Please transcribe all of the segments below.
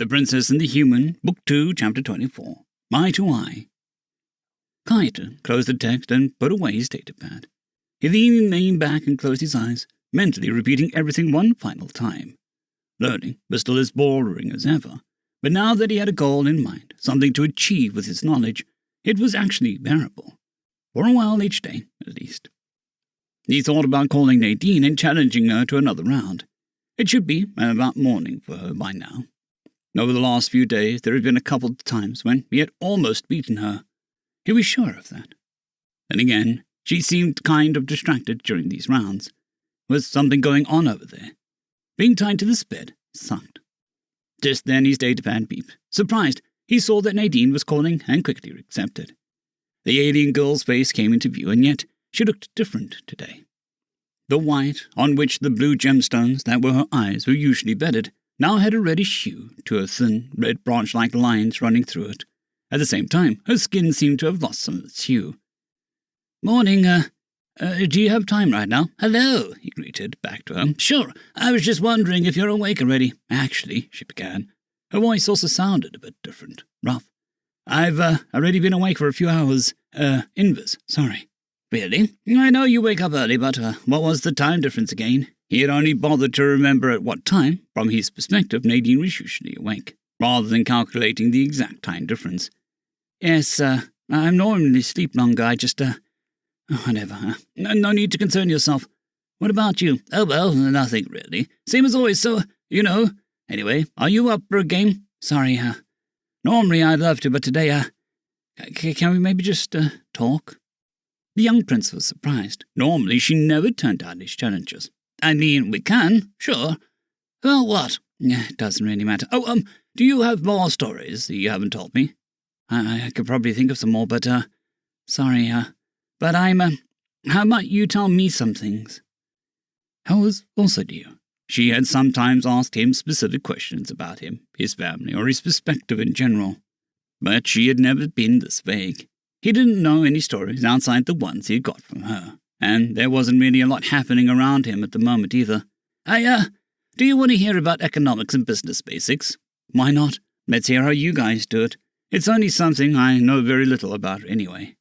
The Princess and the Human, Book 2, Chapter 24. Eye to Eye. Kaito closed the text and put away his datapad. He then leaned back and closed his eyes, mentally repeating everything one final time. Learning was still as boring as ever, but now that he had a goal in mind, something to achieve with his knowledge, it was actually bearable. For a while each day, at least. He thought about calling Nadine and challenging her to another round. It should be about morning for her by now. Over the last few days there had been a couple of times when he had almost beaten her. He was sure of that. Then again, she seemed kind of distracted during these rounds. Was something going on over there? Being tied to this bed sucked. Just then his datapad beeped. Surprised, he saw that Nadine was calling and quickly accepted. The alien girl's face came into view, and yet she looked different today. The white, on which the blue gemstones that were her eyes were usually bedded, now had a reddish hue to her thin, red branch-like lines running through it. At the same time, her skin seemed to have lost some of its hue. "Morning, do you have time right now?" "Hello," he greeted back to her. "Sure, I was just wondering if you're awake already." "Actually," she began. Her voice also sounded a bit different, rough. "I've already been awake for a few hours. Invis, sorry." "Really? I know you wake up early, but what was the time difference again?" He had only bothered to remember at what time, from his perspective, Nadine was usually awake, rather than calculating the exact time difference. "Yes, I normally sleep longer, I just, whatever. No need to concern yourself. What about you?" "Oh, well, nothing really. Same as always, so, you know. Anyway, are you up for a game?" "Sorry, normally I'd love to, but today, can we maybe just, talk?" The young prince was surprised. Normally she never turned down his challenges. "I mean, we can, sure. Well, what?" "It doesn't really matter. Oh, do you have more stories that you haven't told me?" I could probably think of some more, but, sorry, but I'm, how about you tell me some things?" How was also due. She had sometimes asked him specific questions about him, his family, or his perspective in general. But she had never been this vague. He didn't know any stories outside the ones he had got from her, and there wasn't really a lot happening around him at the moment either. Do you want to hear about economics and business basics?" "Why not? Let's hear how you guys do it. It's only something I know very little about anyway."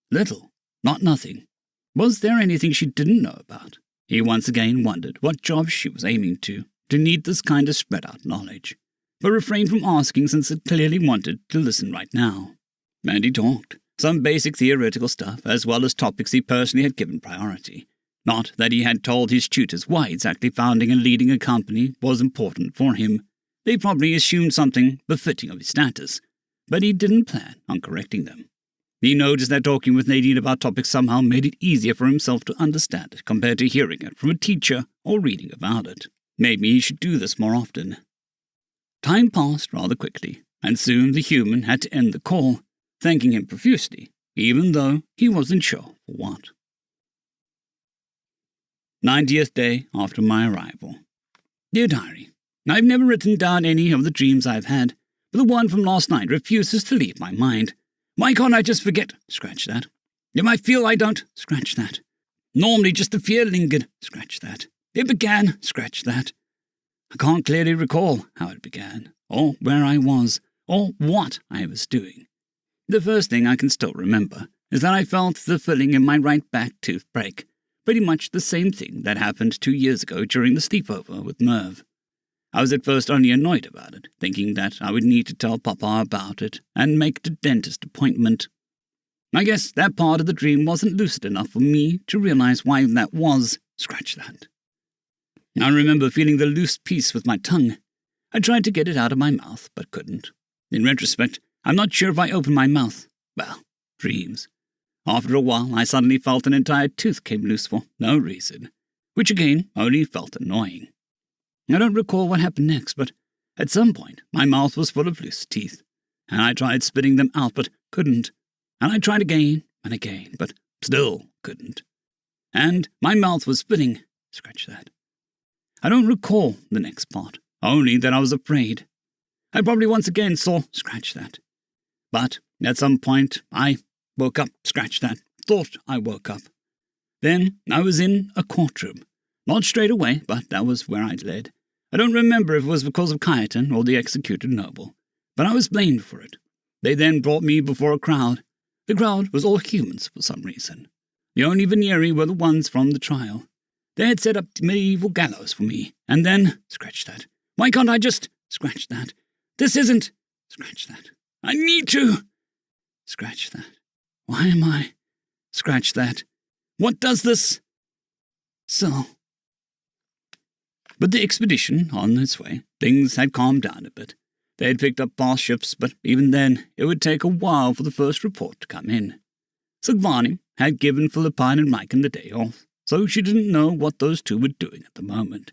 Little, not nothing. Was there anything she didn't know about? He once again wondered what job she was aiming to need this kind of spread-out knowledge, but refrained from asking since it clearly wanted to listen right now. And he talked. Some basic theoretical stuff, as well as topics he personally had given priority. Not that he had told his tutors why exactly founding and leading a company was important for him. They probably assumed something befitting of his status, but he didn't plan on correcting them. He noticed that talking with Nadine about topics somehow made it easier for himself to understand it compared to hearing it from a teacher or reading about it. Maybe he should do this more often. Time passed rather quickly, and soon the human had to end the call, thanking him profusely, even though he wasn't sure for what. 90th day after my arrival. Dear Diary, I've never written down any of the dreams I've had, but the one from last night refuses to leave my mind. Why can't I just forget? Scratch that. If I feel I don't, scratch that. Normally just the fear lingered, scratch that. It began, scratch that. I can't clearly recall how it began, or where I was, or what I was doing. The first thing I can still remember is that I felt the filling in my right back tooth break, pretty much the same thing that happened 2 years ago during the sleepover with Merv. I was at first only annoyed about it, thinking that I would need to tell Papa about it and make the dentist appointment. I guess that part of the dream wasn't lucid enough for me to realize why that was, scratch that. I remember feeling the loose piece with my tongue. I tried to get it out of my mouth, but couldn't. In retrospect, I'm not sure if I opened my mouth. Well, dreams. After a while, I suddenly felt an entire tooth came loose for no reason, which again only felt annoying. I don't recall what happened next, but at some point my mouth was full of loose teeth, and I tried spitting them out but couldn't, and I tried again and again, but still couldn't. And my mouth was spitting, scratch that. I don't recall the next part, only that I was afraid. I probably once again saw, scratch that. But at some point I woke up, scratch that, thought I woke up. Then I was in a courtroom. Not straight away, but that was where I'd led. I don't remember if it was because of Chiton or the executed noble, but I was blamed for it. They then brought me before a crowd. The crowd was all humans for some reason. The only Veneri were the ones from the trial. They had set up medieval gallows for me, and then, scratch that. Why can't I just, scratch that. This isn't, scratch that. I need to, scratch that. Why am I, scratch that. What does this, so. But the expedition, on its way, things had calmed down a bit. They had picked up fast ships, but even then, it would take a while for the first report to come in. Silvani had given Philippine and Mike the day off, so she didn't know what those two were doing at the moment.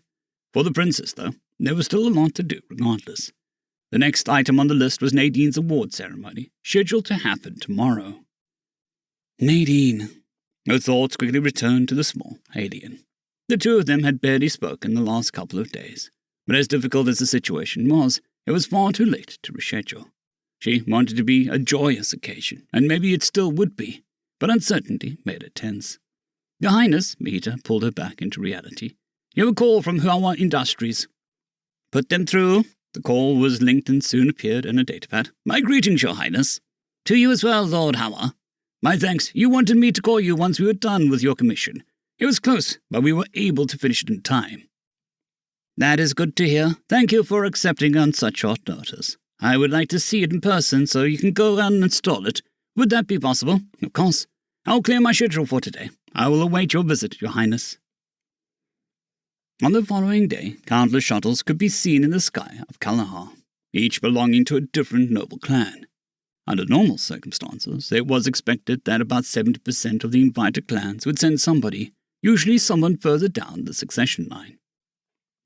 For the princess, though, there was still a lot to do regardless. The next item on the list was Nadine's award ceremony, scheduled to happen tomorrow. Nadine. Her thoughts quickly returned to the small alien. The two of them had barely spoken the last couple of days, but as difficult as the situation was, it was far too late to reschedule. She wanted to be a joyous occasion, and maybe it still would be, but uncertainty made it tense. Your Highness, Mita pulled her back into reality. You have a call from Hua Industries. Put them through. The call was linked and soon appeared in a datapad. My greetings, Your Highness. To you as well, Lord Hua. My thanks. You wanted me to call you once we were done with your commission. It was close, but we were able to finish it in time. That is good to hear. Thank you for accepting on such short notice. I would like to see it in person so you can go and install it. Would that be possible? Of course. I'll clear my schedule for today. I will await your visit, Your Highness. On the following day, countless shuttles could be seen in the sky of Kalahar, each belonging to a different noble clan. Under normal circumstances, it was expected that about 70% of the invited clans would send somebody, usually someone further down the succession line.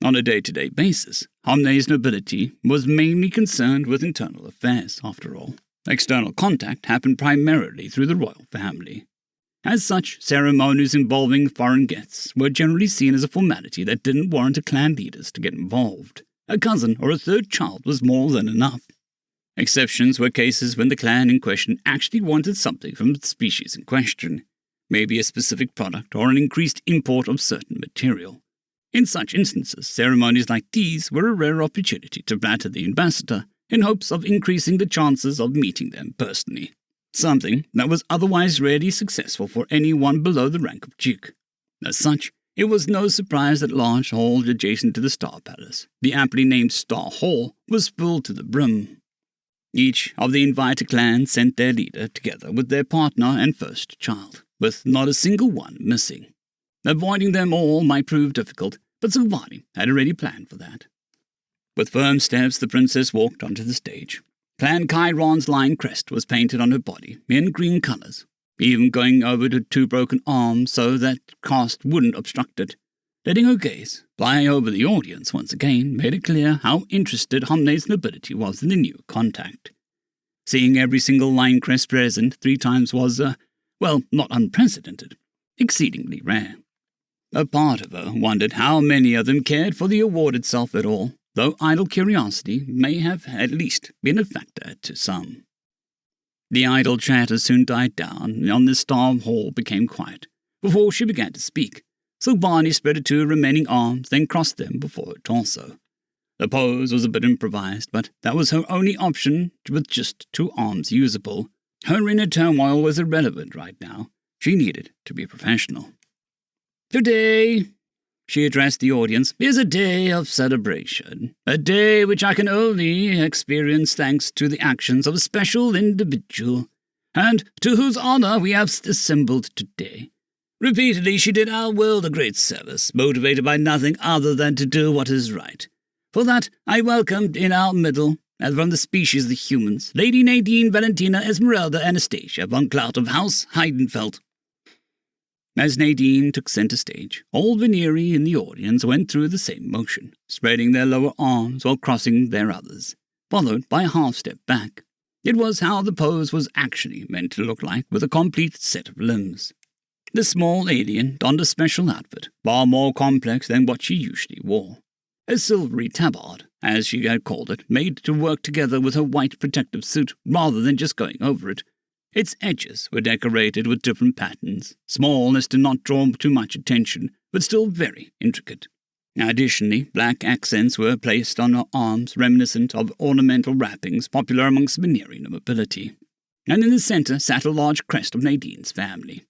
On a day-to-day basis, Homne's nobility was mainly concerned with internal affairs, after all. External contact happened primarily through the royal family. As such, ceremonies involving foreign guests were generally seen as a formality that didn't warrant a clan leaders to get involved. A cousin or a third child was more than enough. Exceptions were cases when the clan in question actually wanted something from the species in question, maybe a specific product or an increased import of certain material. In such instances, ceremonies like these were a rare opportunity to flatter the ambassador in hopes of increasing the chances of meeting them personally, something that was otherwise rarely successful for anyone below the rank of Duke. As such, it was no surprise that large hall adjacent to the Star Palace, the aptly named Star Hall, was full to the brim. Each of the invited clans sent their leader together with their partner and first child, with not a single one missing. Avoiding them all might prove difficult, but Silvani had already planned for that. With firm steps, the princess walked onto the stage. Clan Chiron's lion crest was painted on her body in green colors, even going over to two broken arms so that cast wouldn't obstruct it. Letting her gaze fly over the audience once again made it clear how interested Homne's nobility was in the new contact. Seeing every single lion crest present 3 times was, not unprecedented, exceedingly rare. A part of her wondered how many of them cared for the award itself at all, though idle curiosity may have at least been a factor to some. The idle chatter soon died down, and on the Star Hall became quiet. Before she began to speak, Silvani spread her 2 remaining arms, then crossed them before her torso. The pose was a bit improvised, but that was her only option with just 2 arms usable. Her inner turmoil was irrelevant right now. She needed to be professional. Today, she addressed the audience, is a day of celebration, a day which I can only experience thanks to the actions of a special individual, and to whose honor we have assembled today. Repeatedly she did our world a great service, motivated by nothing other than to do what is right. For that, I welcomed in our middle, as from the species of the humans, Lady Nadine Valentina Esmeralda Anastasia von Clout of House Heidenfeld. As Nadine took center stage, all Veneri in the audience went through the same motion, spreading their lower arms while crossing their others, followed by a half-step back. It was how the pose was actually meant to look like, with a complete set of limbs. The small alien donned a special outfit, far more complex than what she usually wore. A silvery tabard, as she had called it, made to work together with her white protective suit rather than just going over it. Its edges were decorated with different patterns, small as to not draw too much attention, but still very intricate. Additionally, black accents were placed on her arms reminiscent of ornamental wrappings popular amongst Veneering nobility. And in the centre sat a large crest of Nadine's family,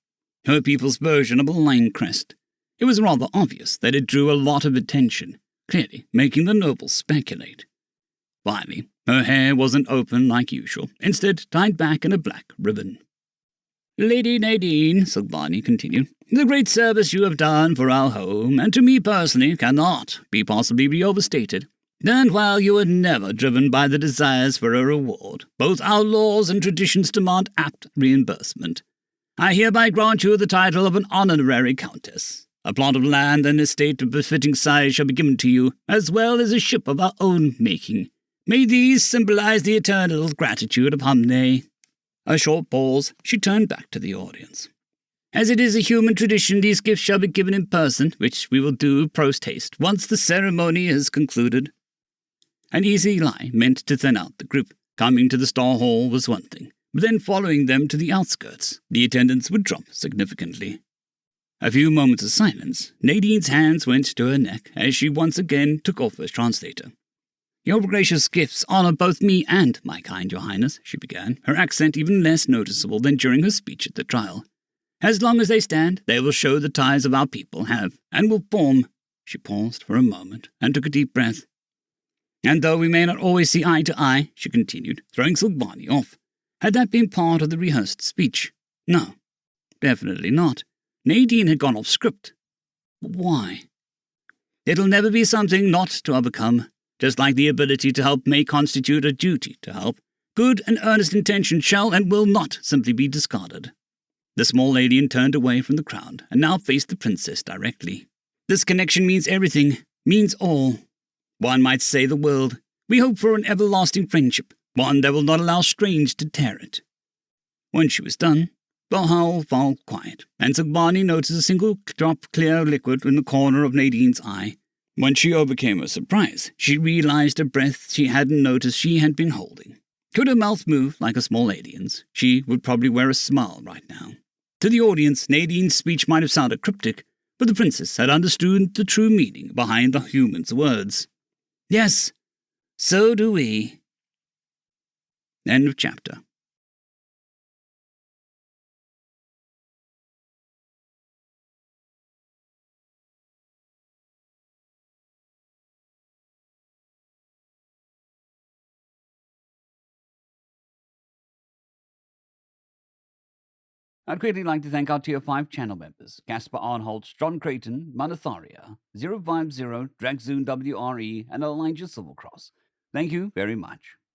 her people's version of a lion crest. It was rather obvious that it drew a lot of attention, clearly making the nobles speculate. Finally, her hair wasn't open like usual, instead tied back in a black ribbon. "Lady Nadine," Silvani continued, "the great service you have done for our home, and to me personally, cannot be possibly be overstated. And while you are never driven by the desires for a reward, both our laws and traditions demand apt reimbursement. I hereby grant you the title of an honorary countess. A plot of land and estate of befitting size shall be given to you, as well as a ship of our own making. May these symbolize the eternal gratitude of Humney." A short pause, she turned back to the audience. "As it is a human tradition, these gifts shall be given in person, which we will do post haste, once the ceremony is concluded." An easy lie meant to thin out the group. Coming to the Star Hall was one thing, but then following them to the outskirts, the attendance would drop significantly. A few moments of silence, Nadine's hands went to her neck as she once again took off her translator. "Your gracious gifts honour both me and my kind, Your Highness," she began, her accent even less noticeable than during her speech at the trial. "As long as they stand, they will show the ties of our people have, and will form—" She paused for a moment and took a deep breath. "And though we may not always see eye to eye," she continued, throwing Silvani off. Had that been part of the rehearsed speech? No, definitely not. Nadine had gone off script. But why? "It'll never be something not to overcome. Just like the ability to help may constitute a duty to help, good and earnest intention shall and will not simply be discarded." The small alien turned away from the crowd and now faced the princess directly. "This connection means everything, means all. One might say the world. We hope for an everlasting friendship, one that will not allow strange to tear it." When she was done, the hall fell quiet, and Silvani noticed a single drop clear liquid in the corner of Nadine's eye. When she overcame her surprise, she realized a breath she hadn't noticed she had been holding. Could her mouth move like a small alien's, she would probably wear a smile right now. To the audience, Nadine's speech might have sounded cryptic, but the princess had understood the true meaning behind the human's words. "Yes, so do we." End of chapter. I'd greatly like to thank our Tier 5 channel members, Casper Arnholtz, John Creighton, Manathayria, 050, Dragzoon W.R.E, and Elijah Silvercross. Thank you very much.